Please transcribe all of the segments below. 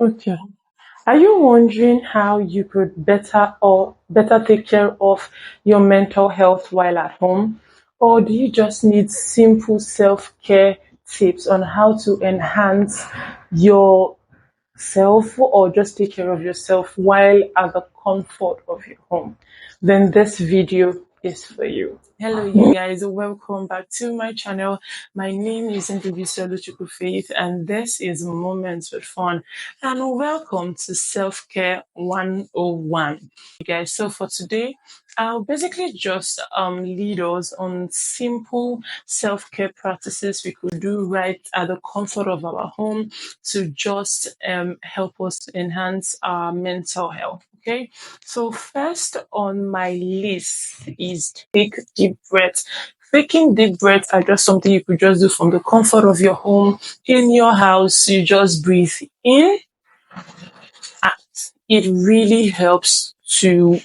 Okay. Are you wondering how you could better take care of your mental health while at home? Or do you just need simple self-care tips on how to enhance your self or just take care of yourself while at the comfort of your home? Then this video is for you. Hello, you guys. Welcome back to my channel. My name is Ndubisolu Faith, and this is Moments with Fun. And welcome to Self Care 101. You guys, so for today, I'll basically just lead us on simple self care practices we could do right at the comfort of our home to just help us to enhance our mental health. Okay, so first on my list is take deep breaths. Taking deep breaths are just something you could just do from the comfort of your home, in your house. You just breathe in. It really helps to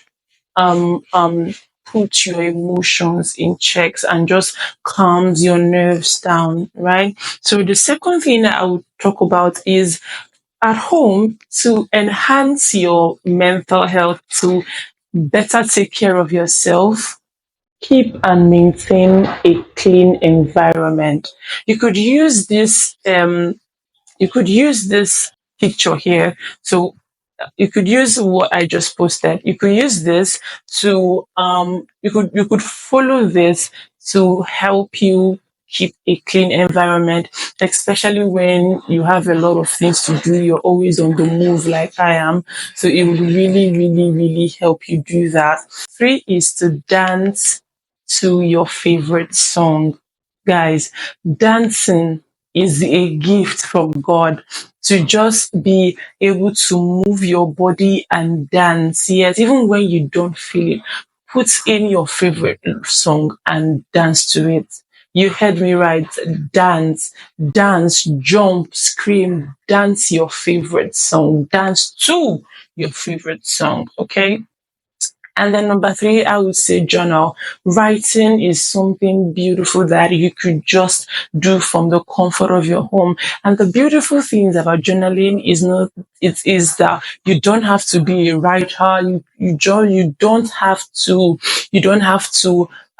um um put your emotions in checks and just calms your nerves down, right? So the second thing that I would talk about is at home to enhance your mental health, to better take care of yourself. Keep and maintain a clean environment. You could use this picture here. So you could use what I just posted. You could use this to you could follow this to help you keep a clean environment, especially when you have a lot of things to do. You're always on the move like I am. So it will really, really, really help you do that. Three is to dance to your favorite song. Guys, dancing is a gift from God, to just be able to move your body and dance. Yes, even when you don't feel it, put in your favorite song and dance to it. You heard me right. Dance, dance, jump, scream, dance your favorite song, dance to your favorite song. Okay. And then number three, I would say journal. Writing is something beautiful that you could just do from the comfort of your home. And the beautiful things about journaling is not, it is that you don't have to be a writer. You don't have to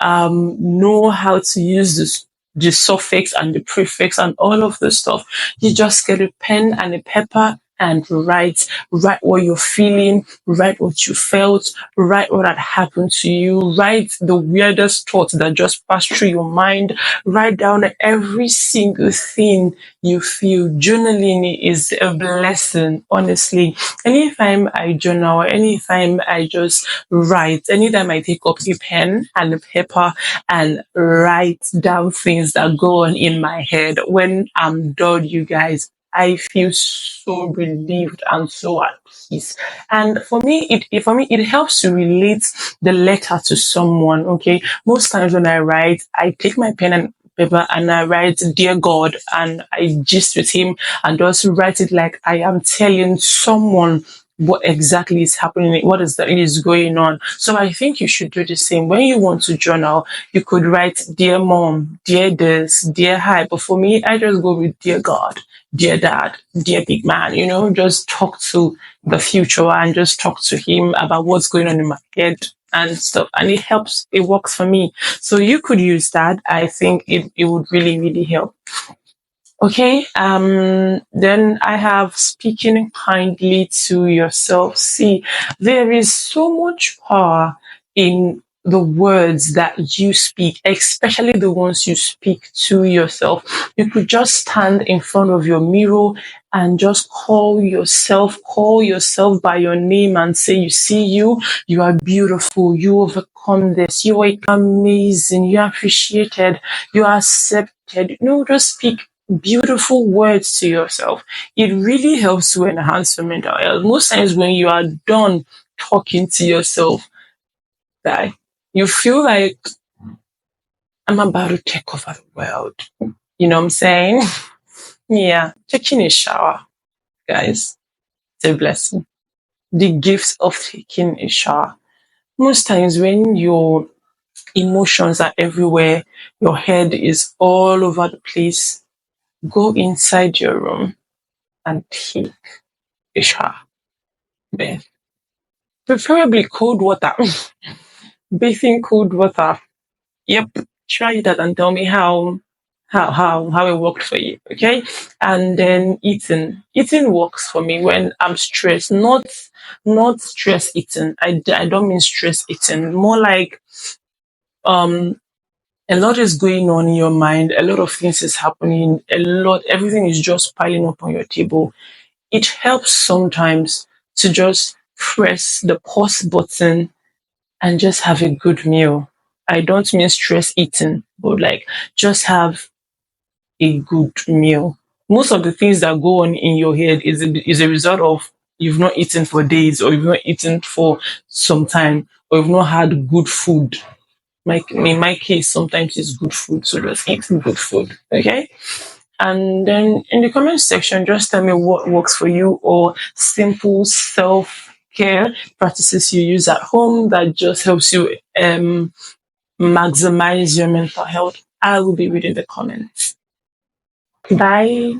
know how to use this the suffix and the prefix and all of the stuff. You just get a pen and a paper and write what you're feeling, write what you felt, write what had happened to you, write the weirdest thoughts that just passed through your mind, write down every single thing you feel. Journaling is a blessing, honestly. Anytime I journal, anytime I just write, anytime I take up a pen and a paper and write down things that go on in my head, when I'm done, you guys, I feel so relieved and so at peace. And for me, it helps to relate the letter to someone. Okay, most times when I write, I take my pen and paper and I write "Dear God" and I gist with him and just write it like I am telling someone what exactly is happening, what exactly is going on. So I think you should do the same. When you want to journal, you could write "Dear Mom," "Dear this," "Dear Hi." But for me, I just go with "Dear God," "Dear Dad," "Dear Big Man." Just talk to the future and just talk to him about what's going on in my head and stuff. And it helps, it works for me. So you could use that. I think it would really, really help. Okay, then I have speaking kindly to yourself. See, there is so much power in the words that you speak, especially the ones you speak to yourself. You could just stand in front of your mirror and just call yourself by your name and say, you see, you are beautiful, you overcome this, you are amazing, you are appreciated, you are accepted. Just speak beautiful words to yourself. It really helps to enhance your mental health. Most times when you are done talking to yourself, that you feel like I'm about to take over the world. You know what I'm saying? Yeah, taking a shower, guys, it's a blessing. The gift of taking a shower. Most times when your emotions are everywhere, your head is all over the place, go inside your room and take a shower. Then preferably cold water. Bathing cold water. Yep. Try that and tell me how it worked for you. Okay. And then eating. Eating works for me when I'm stressed. Not stress eating. I don't mean stress eating. More like um a lot is going on in your mind, a lot of things is happening, everything is just piling up on your table. It helps sometimes to just press the pause button and just have a good meal. I don't mean stress eating, but like just have a good meal. Most of the things that go on in your head is a result of you've not eaten for days, or you've not eaten for some time, or you've not had good food. In my case, sometimes it's good food, so just eat good food. Okay. And then in the comment section, just tell me what works for you, or simple self care practices you use at home that just helps you maximize your mental health. I will be reading the comments. Bye.